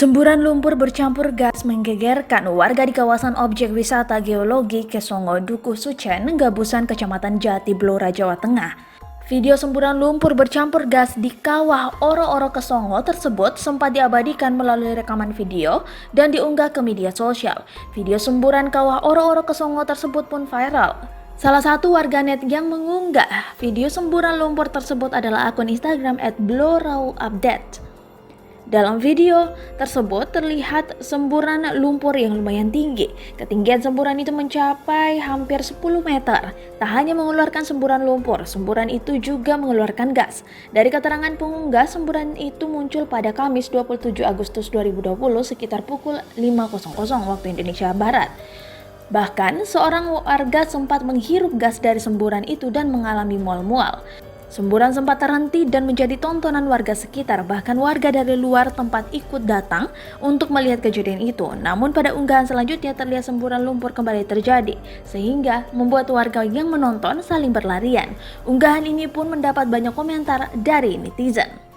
Semburan lumpur bercampur gas menggegerkan warga di kawasan objek wisata geologi Kesongo Dukuh Sucen, Gabusan, Kecamatan Jati, Blora, Jawa Tengah. Video semburan lumpur bercampur gas di kawah Oro-Oro Kesongo tersebut sempat diabadikan melalui rekaman video dan diunggah ke media sosial. Video semburan kawah Oro-Oro Kesongo tersebut pun viral. Salah satu warganet yang mengunggah video semburan lumpur tersebut adalah akun Instagram @blorauupdate. Dalam video tersebut terlihat semburan lumpur yang lumayan tinggi. Ketinggian semburan itu mencapai hampir 10 meter. Tak hanya mengeluarkan semburan lumpur, semburan itu juga mengeluarkan gas. Dari keterangan pengunggah, semburan itu muncul pada Kamis 27 Agustus 2020 sekitar pukul 5.00 waktu Indonesia Barat. Bahkan seorang warga sempat menghirup gas dari semburan itu dan mengalami mual-mual. Semburan sempat terhenti dan menjadi tontonan warga sekitar, bahkan warga dari luar tempat ikut datang untuk melihat kejadian itu. Namun pada unggahan selanjutnya terlihat semburan lumpur kembali terjadi, sehingga membuat warga yang menonton saling berlarian. Unggahan ini pun mendapat banyak komentar dari netizen.